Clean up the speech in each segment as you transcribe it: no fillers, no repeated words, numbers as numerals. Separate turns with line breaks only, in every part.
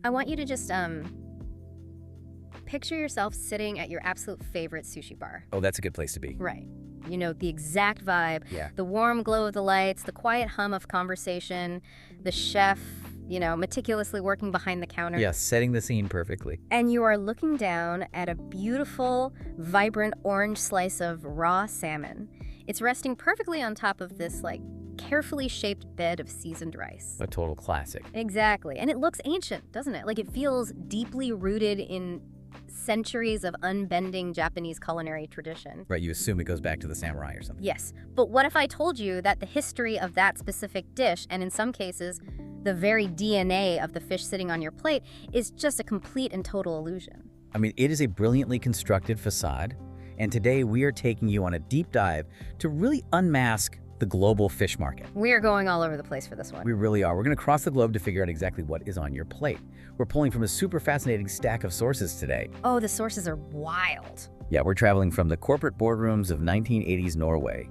I want you to just picture yourself sitting at your absolute favorite sushi bar.
Oh, that's a good place to be.
Right. You know, the exact vibe,
Yeah.
the warm glow of the lights, the quiet hum of conversation, the chef, you know, meticulously working behind the counter.
Yeah, setting the scene perfectly.
And you are looking down at a beautiful, vibrant orange slice of raw salmon. It's resting perfectly on top of this, like, carefully shaped bed of seasoned rice.
A total classic.
Exactly. And it looks ancient, doesn't it? Like, it feels deeply rooted in centuries of unbending Japanese culinary tradition.
Right, you assume it goes back to the samurai or something.
Yes. But what if I told you that the history of that specific dish, and in some cases, the very DNA of the fish sitting on your plate, is just a complete and total illusion?
I mean, it is a brilliantly constructed facade, and today we are taking you on a deep dive to really unmask the global fish market.
We are going all over the place for this one.
We really are. We're going to cross the globe to figure out exactly what is on your plate. We're pulling from a super fascinating stack of sources today.
Oh, the sources are wild.
Yeah, we're traveling from the corporate boardrooms of 1980s Norway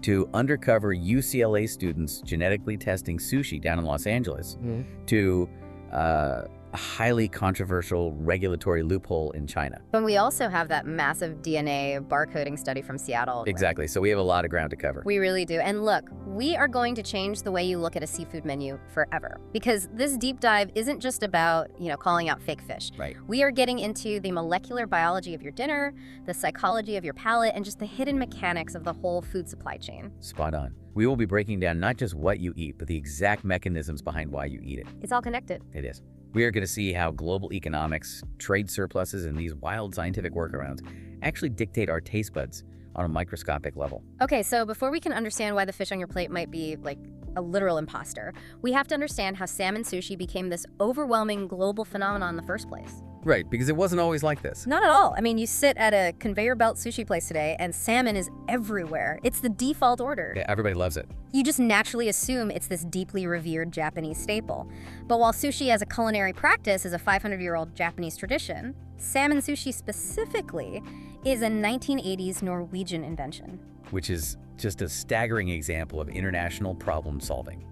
to undercover UCLA students genetically testing sushi down in Los Angeles to a highly controversial regulatory loophole in China.
But we also have that massive DNA barcoding study from Seattle.
Exactly. So we have a lot of ground to cover.
We really do. And look, we are going to change the way you look at a seafood menu forever. Because this deep dive isn't just about, you know, calling out fake fish.
Right.
We are getting into the molecular biology of your dinner, the psychology of your palate, and just the hidden mechanics of the whole food supply chain.
Spot on. We will be breaking down not just what you eat, but the exact mechanisms behind why you eat it.
It's all connected.
It is. We are going to see how global economics, trade surpluses, and these wild scientific workarounds actually dictate our taste buds on a microscopic level.
Okay, so before we can understand why the fish on your plate might be like a literal imposter, we have to understand how salmon sushi became this overwhelming global phenomenon in the first place.
Right, because it wasn't always like this.
Not at all. I mean, you sit at a conveyor belt sushi place today and salmon is everywhere. It's the default order.
Yeah, everybody loves it.
You just naturally assume it's this deeply revered Japanese staple. But while sushi as a culinary practice is a 500-year-old Japanese tradition, salmon sushi specifically is a 1980s Norwegian invention.
Which is just a staggering example of international problem solving.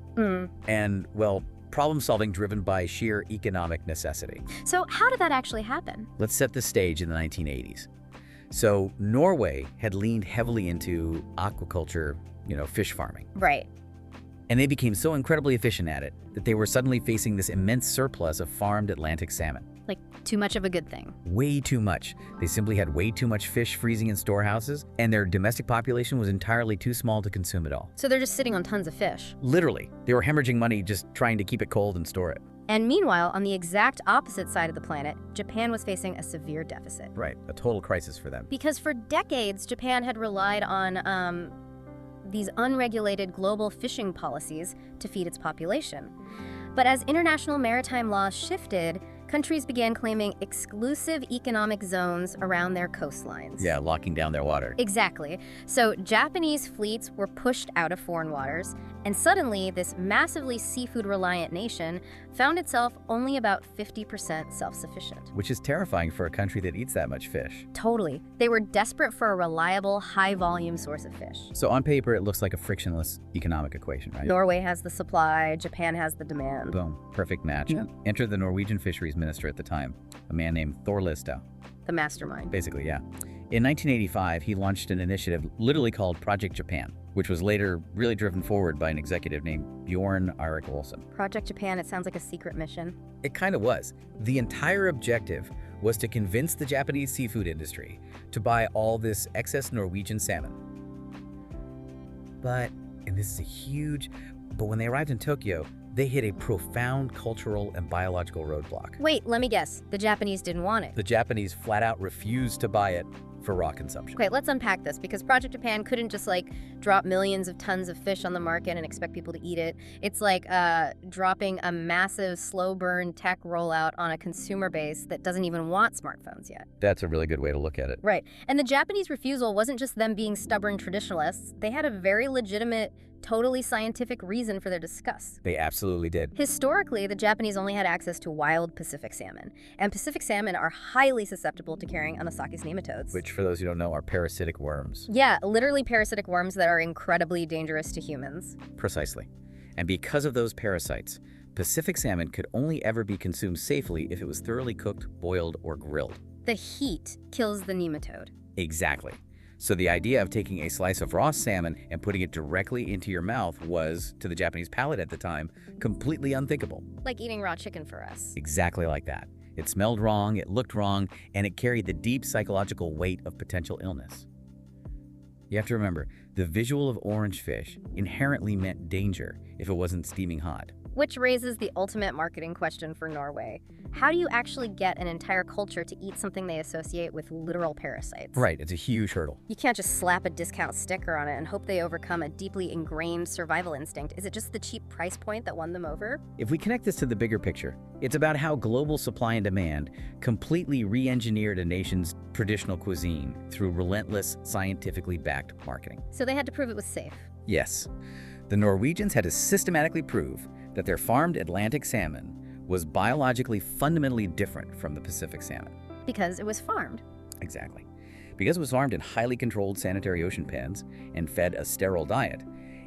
And, well, problem solving driven by sheer economic necessity.
So how did that actually happen?
Let's set the stage in the 1980s. So Norway had leaned heavily into aquaculture, fish farming.
Right.
And they became so incredibly efficient at it that they were suddenly facing this immense surplus of farmed Atlantic salmon.
Like, too much of a good thing.
Way too much. They simply had way too much fish freezing in storehouses, and their domestic population was entirely too small to consume it all.
So they're just sitting on tons of fish.
Literally. They were hemorrhaging money just trying to keep it cold and store it.
And meanwhile, on the exact opposite side of the planet, Japan was facing a severe deficit.
Right. A total crisis for them.
Because for decades, Japan had relied on these unregulated global fishing policies to feed its population. But as international maritime laws shifted, countries began claiming exclusive economic zones around their coastlines.
Yeah, locking down their water.
Exactly. So Japanese fleets were pushed out of foreign waters, and suddenly this massively seafood-reliant nation found itself only about 50% self-sufficient.
Which is terrifying for a country that eats that much fish.
Totally. They were desperate for a reliable, high-volume source of fish.
So on paper, it looks like a frictionless economic equation, right?
Norway has the supply, Japan has the demand.
Boom. Perfect match.
Yeah.
Enter the Norwegian Fisheries minister at the time, a man named Thor Listau.
The mastermind.
Basically, yeah. In 1985, he launched an initiative literally called Project Japan, which was later really driven forward by an executive named Bjørn Eirik Olsen.
Project Japan, it sounds like a secret mission.
It kind of was. The entire objective was to convince the Japanese seafood industry to buy all this excess Norwegian salmon. But when they arrived in Tokyo, they hit a profound cultural and biological roadblock.
Wait, let me guess. The Japanese didn't want it.
The Japanese flat out refused to buy it for raw consumption.
Okay, let's unpack this, because Project Japan couldn't just drop millions of tons of fish on the market and expect people to eat it. It's like dropping a massive slow burn tech rollout on a consumer base that doesn't even want smartphones yet.
That's a really good way to look at it.
Right. And the Japanese refusal wasn't just them being stubborn traditionalists. They had a very legitimate, totally scientific reason for their disgust.
They absolutely did.
Historically, the Japanese only had access to wild Pacific salmon, and Pacific salmon are highly susceptible to carrying Anisakis nematodes.
Which, for those who don't know, are parasitic worms.
Yeah, literally parasitic worms that are incredibly dangerous to humans.
Precisely. And because of those parasites, Pacific salmon could only ever be consumed safely if it was thoroughly cooked, boiled, or grilled.
The heat kills the nematode.
Exactly. So the idea of taking a slice of raw salmon and putting it directly into your mouth was, to the Japanese palate at the time, completely unthinkable.
Like eating raw chicken for us.
Exactly like that. It smelled wrong, it looked wrong, and it carried the deep psychological weight of potential illness. You have to remember, the visual of orange fish inherently meant danger if it wasn't steaming hot.
Which raises the ultimate marketing question for Norway. How do you actually get an entire culture to eat something they associate with literal parasites?
Right, it's a huge hurdle.
You can't just slap a discount sticker on it and hope they overcome a deeply ingrained survival instinct. Is it just the cheap price point that won them over?
If we connect this to the bigger picture, it's about how global supply and demand completely re-engineered a nation's traditional cuisine through relentless, scientifically backed marketing.
So they had to prove it was safe.
Yes. The Norwegians had to systematically prove that their farmed Atlantic salmon was biologically fundamentally different from the Pacific salmon.
Because it was farmed.
Exactly. Because it was farmed in highly controlled sanitary ocean pens and fed a sterile diet,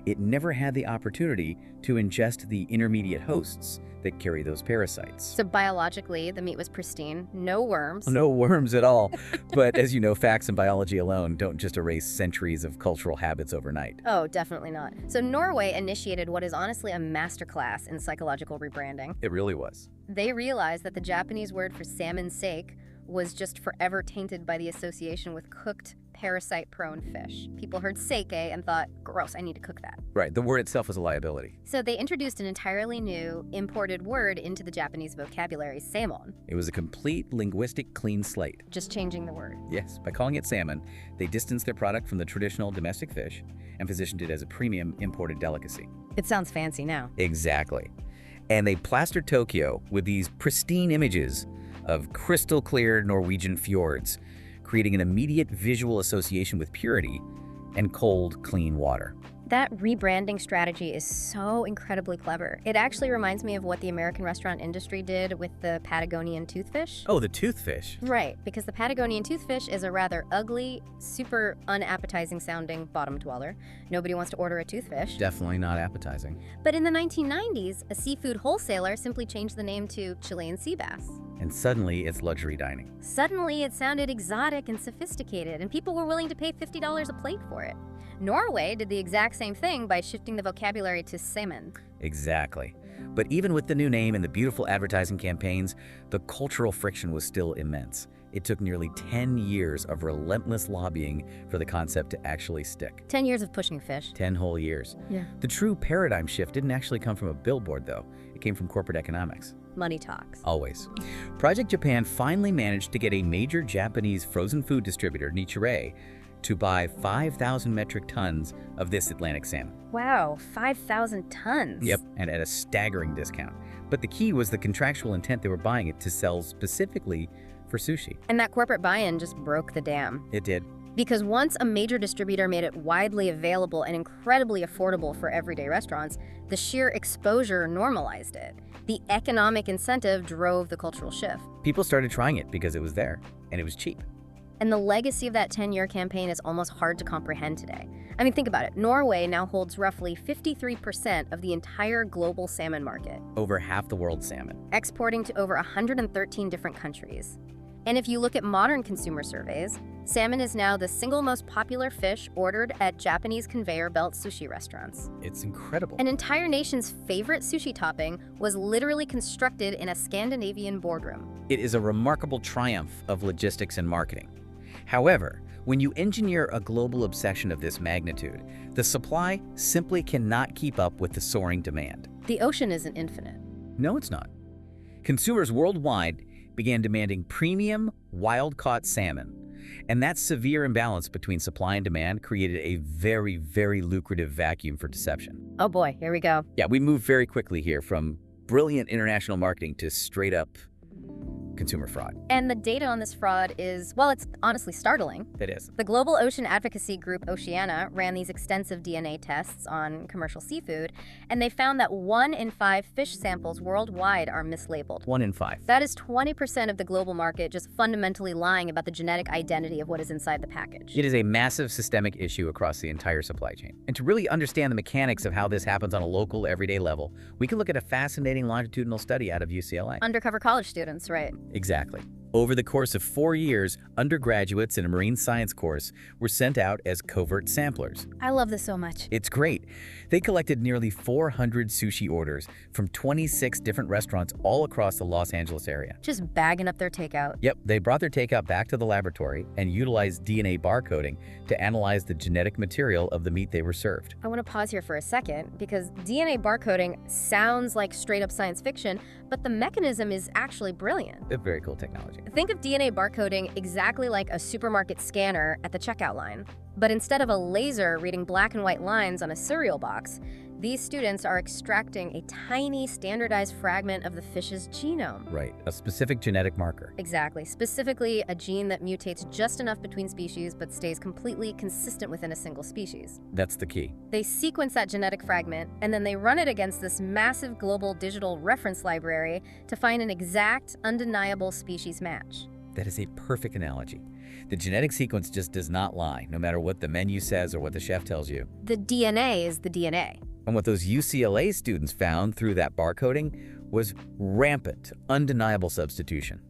it never had the opportunity to ingest the intermediate hosts that carry those parasites.
So biologically, the meat was pristine, no worms.
No worms at all. But as you know, facts and biology alone don't just erase centuries of cultural habits overnight.
Oh, definitely not. So Norway initiated what is honestly a masterclass in psychological rebranding.
It really was.
They realized that the Japanese word for salmon's sake was just forever tainted by the association with cooked, parasite-prone fish. People heard sake and thought, gross, I need to cook that.
Right, the word itself was a liability.
So they introduced an entirely new, imported word into the Japanese vocabulary, salmon.
It was a complete linguistic clean slate.
Just changing the word.
Yes, by calling it salmon, they distanced their product from the traditional domestic fish and positioned it as a premium imported delicacy.
It sounds fancy now.
Exactly. And they plastered Tokyo with these pristine images of crystal clear Norwegian fjords, creating an immediate visual association with purity and cold, clean water.
That rebranding strategy is so incredibly clever. It actually reminds me of what the American restaurant industry did with the Patagonian toothfish.
Oh, the toothfish.
Right, because the Patagonian toothfish is a rather ugly, super unappetizing sounding bottom dweller. Nobody wants to order a toothfish.
Definitely not appetizing.
But in the 1990s, a seafood wholesaler simply changed the name to Chilean sea bass.
And suddenly it's luxury dining.
Suddenly it sounded exotic and sophisticated, and people were willing to pay $50 a plate for it. Norway did the exact same thing by shifting the vocabulary to salmon.
Exactly. But even with the new name and the beautiful advertising campaigns, the cultural friction was still immense. It took nearly 10 years of relentless lobbying for the concept to actually stick.
10 years of pushing fish.
10 whole years.
Yeah.
The true paradigm shift didn't actually come from a billboard, though. It came from corporate economics.
Money talks.
Always. Project Japan finally managed to get a major Japanese frozen food distributor, Nichirai, to buy 5,000 metric tons of this Atlantic salmon.
Wow, 5,000 tons.
Yep, and at a staggering discount. But the key was the contractual intent they were buying it to sell specifically for sushi.
And that corporate buy-in just broke the dam.
It did.
Because once a major distributor made it widely available and incredibly affordable for everyday restaurants, the sheer exposure normalized it. The economic incentive drove the cultural shift.
People started trying it because it was there, and it was cheap.
And the legacy of that 10-year campaign is almost hard to comprehend today. I mean, think about it. Norway now holds roughly 53% of the entire global salmon market,
Over half the world's salmon.
exporting to over 113 different countries. And if you look at modern consumer surveys, salmon is now the single most popular fish ordered at Japanese conveyor belt sushi restaurants.
It's incredible.
An entire nation's favorite sushi topping was literally constructed in a Scandinavian boardroom.
It is a remarkable triumph of logistics and marketing. However, when you engineer a global obsession of this magnitude, the supply simply cannot keep up with the soaring demand.
The ocean isn't infinite.
No, it's not. Consumers worldwide began demanding premium, wild-caught salmon. And that severe imbalance between supply and demand created a very, very lucrative vacuum for deception.
Oh boy, here we go.
Yeah, we moved very quickly here from brilliant international marketing to straight-up consumer fraud.
And the data on this fraud is, well, it's honestly startling.
It is.
The global ocean advocacy group Oceana ran these extensive DNA tests on commercial seafood, and they found that 1 in 5 fish samples worldwide are mislabeled.
1 in 5.
That is 20% of the global market just fundamentally lying about the genetic identity of what is inside the package.
It is a massive systemic issue across the entire supply chain. And to really understand the mechanics of how this happens on a local, everyday level, we can look at a fascinating longitudinal study out of UCLA.
Undercover college students, right?
Exactly. Over the course of 4 years, undergraduates in a marine science course were sent out as covert samplers.
I love this so much.
It's great. They collected nearly 400 sushi orders from 26 different restaurants all across the Los Angeles area.
Just bagging up their takeout.
Yep, they brought their takeout back to the laboratory and utilized DNA barcoding to analyze the genetic material of the meat they were served.
I want to pause here for a second because DNA barcoding sounds like straight up science fiction, but the mechanism is actually brilliant.
A very cool technology.
Think of DNA barcoding exactly like a supermarket scanner at the checkout line. But instead of a laser reading black and white lines on a cereal box, these students are extracting a tiny standardized fragment of the fish's genome.
Right, a specific genetic marker.
Exactly, specifically a gene that mutates just enough between species but stays completely consistent within a single species.
That's the key.
They sequence that genetic fragment and then they run it against this massive global digital reference library to find an exact, undeniable species match.
That is a perfect analogy. The genetic sequence just does not lie, no matter what the menu says or what the chef tells you.
The DNA is the DNA.
And what those UCLA students found through that barcoding was rampant, undeniable substitution.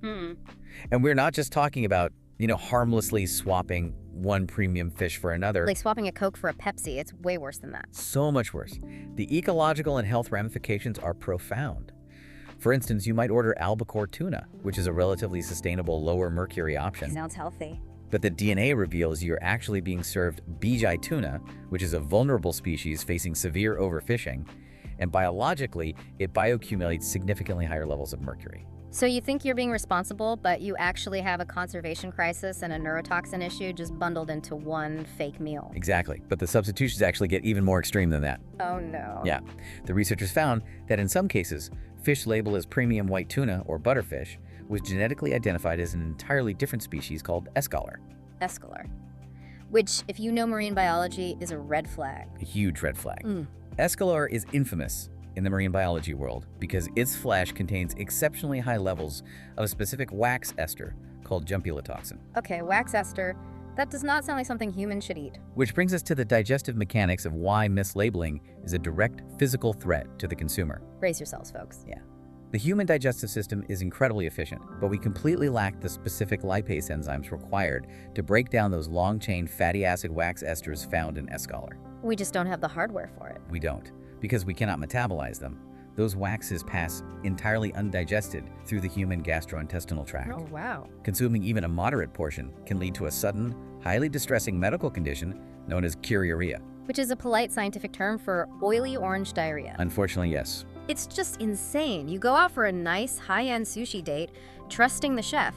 And we're not just talking about, harmlessly swapping one premium fish for another.
Like swapping a Coke for a Pepsi, it's way worse than that.
So much worse. The ecological and health ramifications are profound. For instance, you might order albacore tuna, which is a relatively sustainable, lower mercury option.
Sounds healthy.
But the DNA reveals you're actually being served Bjørn tuna, which is a vulnerable species facing severe overfishing, and biologically, it bioaccumulates significantly higher levels of mercury.
So you think you're being responsible, but you actually have a conservation crisis and a neurotoxin issue just bundled into one fake meal.
Exactly, but the substitutions actually get even more extreme than that.
Oh no.
Yeah, the researchers found that in some cases, fish labeled as premium white tuna or butterfish was genetically identified as an entirely different species called escolar.
Escolar. Which, if you know marine biology, is a red flag.
A huge red flag. Escolar is infamous in the marine biology world because its flesh contains exceptionally high levels of a specific wax ester called jumpylatoxin.
Okay, wax ester. That does not sound like something humans should eat.
Which brings us to the digestive mechanics of why mislabeling is a direct physical threat to the consumer.
Brace yourselves, folks.
Yeah. The human digestive system is incredibly efficient, but we completely lack the specific lipase enzymes required to break down those long-chain fatty acid wax esters found in escolar.
We just don't have the hardware for it.
We don't, because we cannot metabolize them. Those waxes pass entirely undigested through the human gastrointestinal tract.
Oh, wow.
Consuming even a moderate portion can lead to a sudden, highly distressing medical condition known as cururia.
Which is a polite scientific term for oily orange diarrhea.
Unfortunately, yes.
It's just insane. You go out for a nice, high-end sushi date, trusting the chef,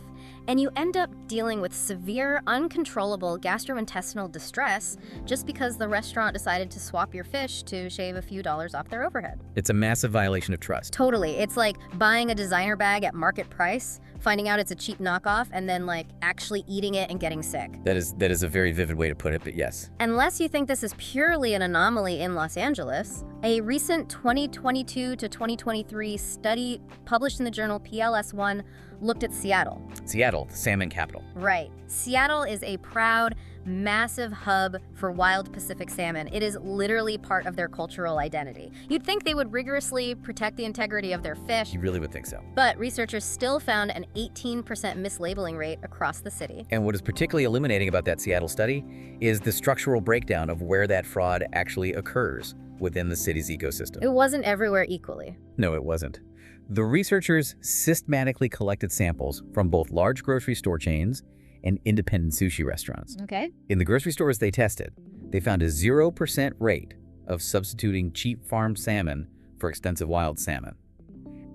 and you end up dealing with severe, uncontrollable gastrointestinal distress just because the restaurant decided to swap your fish to shave a few dollars off their overhead.
It's a massive violation of trust.
Totally. It's like buying a designer bag at market price, finding out it's a cheap knockoff, and then actually eating it and getting sick.
That is a very vivid way to put it, but yes.
Unless you think this is purely an anomaly in Los Angeles, a recent 2022 to 2023 study published in the journal PLS1 looked at Seattle.
Seattle, the salmon capital.
Right. Seattle is a proud, massive hub for wild Pacific salmon. It is literally part of their cultural identity. You'd think they would rigorously protect the integrity of their fish.
You really would think so.
But researchers still found an 18% mislabeling rate across the city.
And what is particularly illuminating about that Seattle study is the structural breakdown of where that fraud actually occurs within the city's ecosystem.
It wasn't everywhere equally.
No, it wasn't. The researchers systematically collected samples from both large grocery store chains and independent sushi restaurants.
Okay.
In the grocery stores they tested, they found a 0% rate of substituting cheap farmed salmon for extensive wild salmon.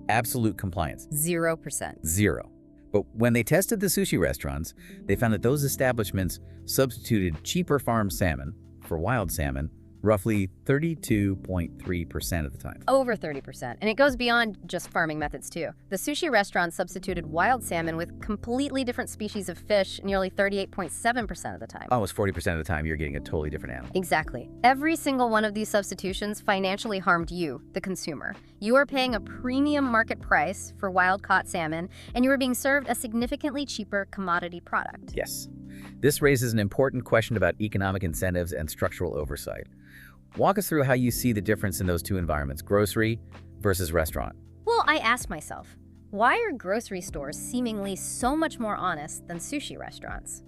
Absolute compliance.
0%.
Zero. But when they tested the sushi restaurants, they found that those establishments substituted cheaper farmed salmon for wild salmon roughly 32.3% of the time.
Over 30%. And it goes beyond just farming methods, too. The sushi restaurant substituted wild salmon with completely different species of fish nearly 38.7% of the time.
Almost 40% of the time, you're getting a totally different animal.
Exactly. Every single one of these substitutions financially harmed you, the consumer. You are paying a premium market price for wild-caught salmon, and you are being served a significantly cheaper commodity product.
Yes. This raises an important question about economic incentives and structural oversight. Walk us through how you see the difference in those two environments, grocery versus restaurant.
Well, I asked myself, why are grocery stores seemingly so much more honest than sushi restaurants?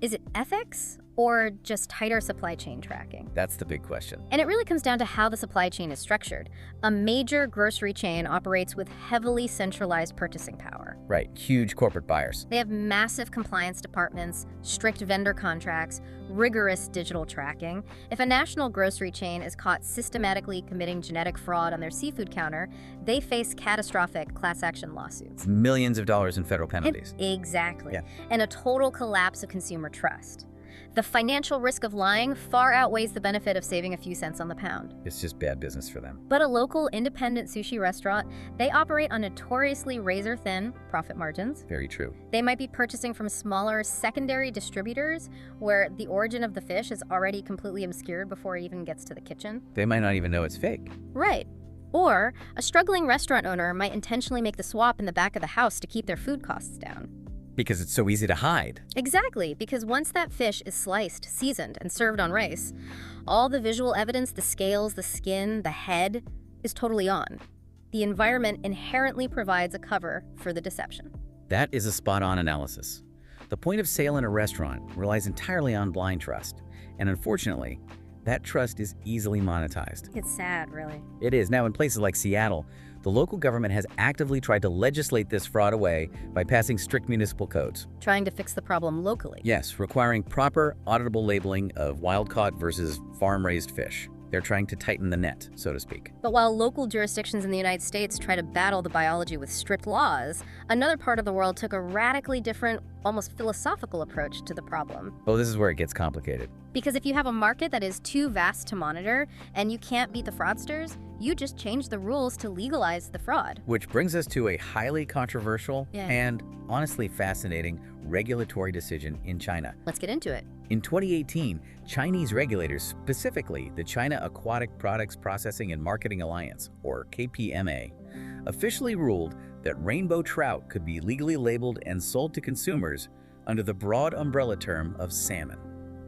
Is it ethics or just tighter supply chain tracking?
That's the big question.
And it really comes down to how the supply chain is structured. A major grocery chain operates with heavily centralized purchasing power.
Right, huge corporate buyers.
They have massive compliance departments, strict vendor contracts, rigorous digital tracking. If a national grocery chain is caught systematically committing genetic fraud on their seafood counter, they face catastrophic class action lawsuits.
Millions of dollars in federal penalties.
Exactly.
Yeah.
And a total collapse of consumer trust. The financial risk of lying far outweighs the benefit of saving a few cents on the pound.
It's just bad business for them.
But a local independent sushi restaurant, they operate on notoriously razor-thin profit margins.
Very true.
They might be purchasing from smaller secondary distributors where the origin of the fish is already completely obscured before it even gets to the kitchen.
They might not even know it's fake.
Right. Or a struggling restaurant owner might intentionally make the swap in the back of the house to keep their food costs down.
Because it's so easy to hide.
Exactly, because once that fish is sliced, seasoned, and served on rice, all the visual evidence, the scales, the skin, the head, is totally on. The environment inherently provides a cover for the deception.
That is a spot-on analysis. The point of sale in a restaurant relies entirely on blind trust. And unfortunately, that trust is easily monetized.
It's sad, really.
It is. Now, in places like Seattle, the local government has actively tried to legislate this fraud away by passing strict municipal codes.
Trying to fix the problem locally.
Yes, requiring proper auditable labeling of wild-caught versus farm-raised fish. They're trying to tighten the net, so to speak.
But while local jurisdictions in the United States try to battle the biology with strict laws, another part of the world took a radically different, almost philosophical approach to the problem.
Oh, this is where it gets complicated.
Because if you have a market that is too vast to monitor and you can't beat the fraudsters, you just change the rules to legalize the fraud.
Which brings us to a highly controversial
Yeah.
and honestly fascinating regulatory decision in China.
Let's get into it.
In 2018, Chinese regulators, specifically the China Aquatic Products Processing and Marketing Alliance, or KPMA, officially ruled that rainbow trout could be legally labeled and sold to consumers under the broad umbrella term of salmon.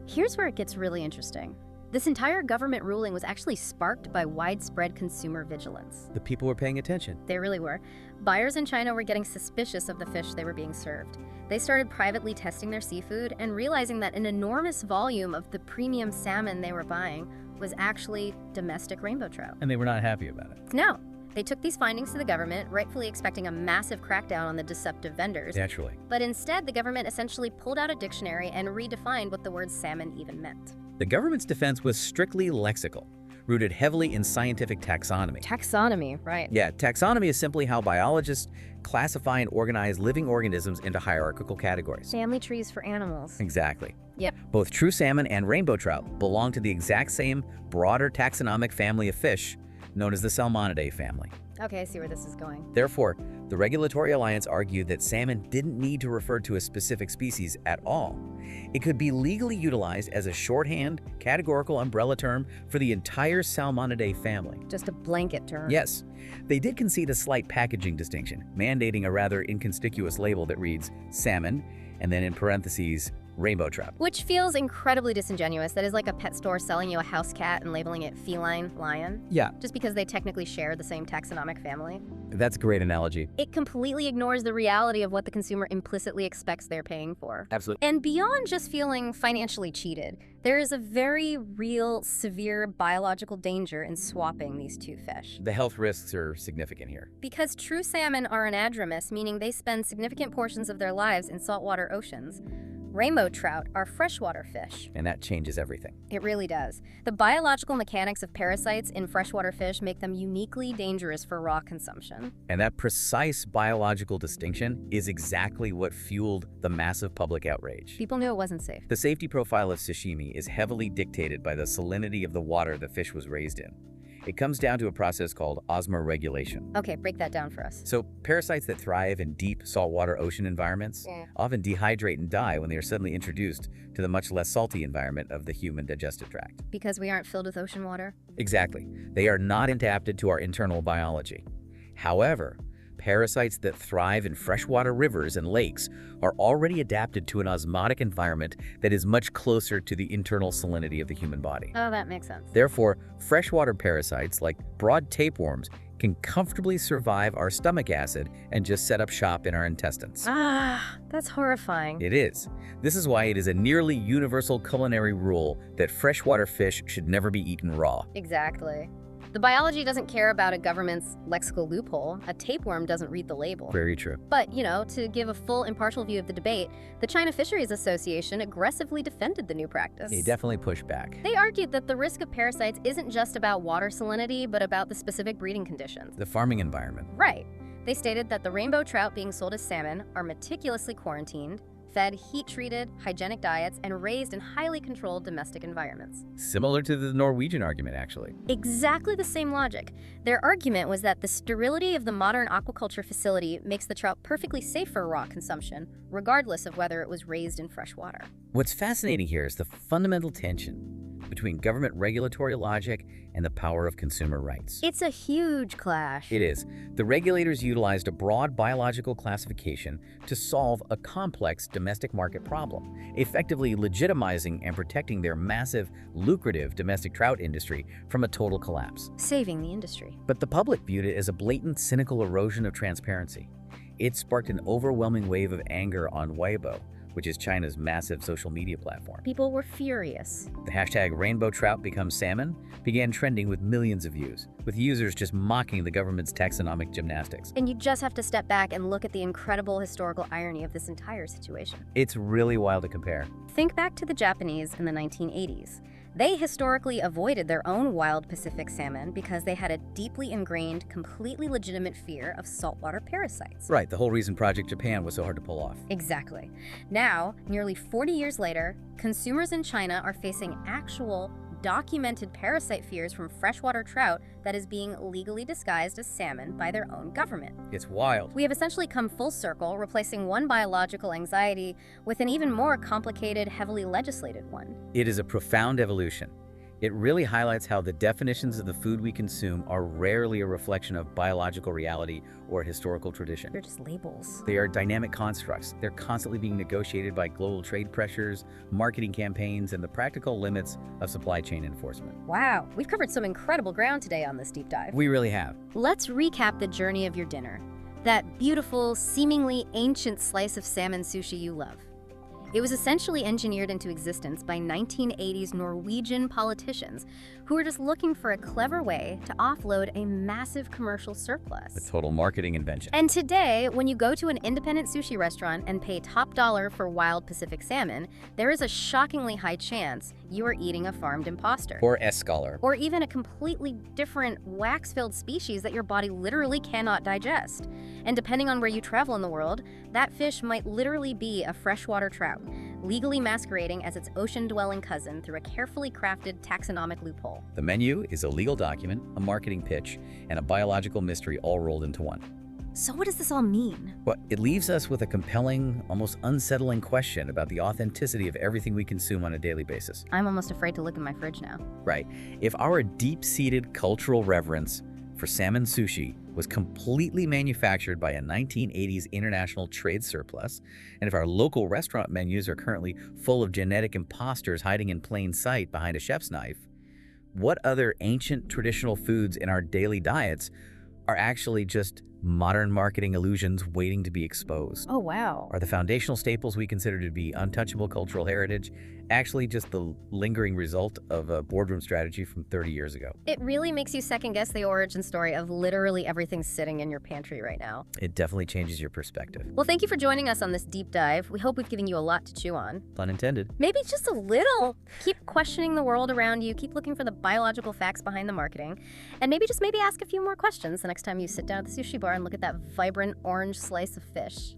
Here's where it gets really interesting. This entire government ruling was actually sparked by widespread consumer vigilance.
The people were paying attention.
They really were. Buyers in China were getting suspicious of the fish they were being served. They started privately testing their seafood and realizing that an enormous volume of the premium salmon they were buying was actually domestic rainbow trout.
And they were not happy about it.
No, they took these findings to the government, rightfully expecting a massive crackdown on the deceptive vendors.
Naturally.
But instead, the government essentially pulled out a dictionary and redefined what the word salmon even meant.
The government's defense was strictly lexical, rooted heavily in scientific taxonomy.
Taxonomy, right.
Yeah, taxonomy is simply how biologists classify and organize living organisms into hierarchical categories.
Family trees for animals.
Exactly.
Yep.
Both true salmon and rainbow trout belong to the exact same broader taxonomic family of fish known as the Salmonidae family.
Okay, I see where this is going.
Therefore, the Regulatory Alliance argued that salmon didn't need to refer to a specific species at all. It could be legally utilized as a shorthand, categorical umbrella term for the entire Salmonidae family.
Just a blanket term.
Yes, they did concede a slight packaging distinction, mandating a rather inconspicuous label that reads salmon, and then in parentheses, rainbow trout.
Which feels incredibly disingenuous. That is like a pet store selling you a house cat and labeling it feline lion.
Yeah,
Just because they technically share the same taxonomic family.
that's a great analogy.
It completely ignores the reality of what the consumer implicitly expects they're paying for.
Absolutely.
And beyond just feeling financially cheated, there is a very real, severe biological danger in swapping these two fish.
The health risks are significant here.
Because true salmon are anadromous, meaning they spend significant portions of their lives in saltwater oceans. Rainbow trout are freshwater fish.
And that changes everything.
It really does. The biological mechanics of parasites in freshwater fish make them uniquely dangerous for raw consumption.
And that precise biological distinction is exactly what fueled the massive public outrage.
People knew it wasn't safe.
The safety profile of sashimi is heavily dictated by the salinity of the water the fish was raised in. It comes down to a process called osmoregulation.
Okay, break that down for us.
So parasites that thrive in deep saltwater ocean environments often dehydrate and die when they are suddenly introduced to the much less salty environment of the human digestive tract.
Because we aren't filled with ocean water?
Exactly. They are not adapted to our internal biology. However, parasites that thrive in freshwater rivers and lakes are already adapted to an osmotic environment that is much closer to the internal salinity of the human body.
Oh, that makes sense.
Therefore, freshwater parasites like broad tapeworms can comfortably survive our stomach acid and just set up shop in our intestines.
Ah, that's horrifying.
It is. This is why it is a nearly universal culinary rule that freshwater fish should never be eaten raw.
Exactly. The biology doesn't care about a government's lexical loophole. A tapeworm doesn't read the label.
Very true.
But, to give a full impartial view of the debate, the China Fisheries Association aggressively defended the new practice.
They definitely push back.
They argued that the risk of parasites isn't just about water salinity, but about the specific breeding conditions.
The farming environment.
Right. They stated that the rainbow trout being sold as salmon are meticulously quarantined, fed heat-treated, hygienic diets, and raised in highly controlled domestic environments.
Similar to the Norwegian argument, actually.
Exactly the same logic. Their argument was that the sterility of the modern aquaculture facility makes the trout perfectly safe for raw consumption, regardless of whether it was raised in fresh water.
What's fascinating here is the fundamental tension between government regulatory logic and the power of consumer rights.
It's a huge clash.
It is. The regulators utilized a broad biological classification to solve a complex domestic market problem, effectively legitimizing and protecting their massive, lucrative domestic trout industry from a total collapse.
Saving the industry.
But the public viewed it as a blatant, cynical erosion of transparency. It sparked an overwhelming wave of anger on Weibo, which is China's massive social media platform.
People were furious.
The hashtag rainbow trout becomes salmon began trending with millions of views, with users just mocking the government's taxonomic gymnastics.
And you just have to step back and look at the incredible historical irony of this entire situation.
It's really wild to compare.
Think back to the Japanese in the 1980s. They historically avoided their own wild Pacific salmon because they had a deeply ingrained, completely legitimate fear of saltwater parasites.
Right, the whole reason Project Japan was so hard to pull off.
Exactly. Now, nearly 40 years later, consumers in China are facing actual, documented parasite fears from freshwater trout that is being legally disguised as salmon by their own government.
It's wild.
We have essentially come full circle, replacing one biological anxiety with an even more complicated, heavily legislated one.
It is a profound evolution. It really highlights how the definitions of the food we consume are rarely a reflection of biological reality or historical tradition.
They're just labels.
They are dynamic constructs. They're constantly being negotiated by global trade pressures, marketing campaigns, and the practical limits of supply chain enforcement.
Wow, we've covered some incredible ground today on this deep dive.
We really have.
Let's recap the journey of your dinner. That beautiful, seemingly ancient slice of salmon sushi you love. It was essentially engineered into existence by 1980s Norwegian politicians who were just looking for a clever way to offload a massive commercial surplus.
A total marketing invention.
And today, when you go to an independent sushi restaurant and pay top dollar for wild Pacific salmon, there is a shockingly high chance you are eating a farmed imposter.
Or escaler.
Or even a completely different wax-filled species that your body literally cannot digest. And depending on where you travel in the world, that fish might literally be a freshwater trout, legally masquerading as its ocean-dwelling cousin through a carefully crafted taxonomic loophole.
The menu is a legal document, a marketing pitch, and a biological mystery all rolled into one.
So what does this all mean?
Well, it leaves us with a compelling, almost unsettling question about the authenticity of everything we consume on a daily basis.
I'm almost afraid to look in my fridge now.
Right. If our deep-seated cultural reverence for salmon sushi was completely manufactured by a 1980s international trade surplus, and if our local restaurant menus are currently full of genetic imposters hiding in plain sight behind a chef's knife, what other ancient traditional foods in our daily diets are actually just modern marketing illusions waiting to be exposed?
Oh, wow.
Are the foundational staples we consider to be untouchable cultural heritage actually just the lingering result of a boardroom strategy from 30 years ago?
It really makes you second-guess the origin story of literally everything sitting in your pantry right now.
It definitely changes your perspective.
Well, thank you for joining us on this deep dive. We hope we've given you a lot to chew on.
Pun intended.
Maybe just a little. Keep questioning the world around you. Keep looking for the biological facts behind the marketing. And maybe ask a few more questions the next time you sit down at the sushi bar and look at that vibrant orange slice of fish.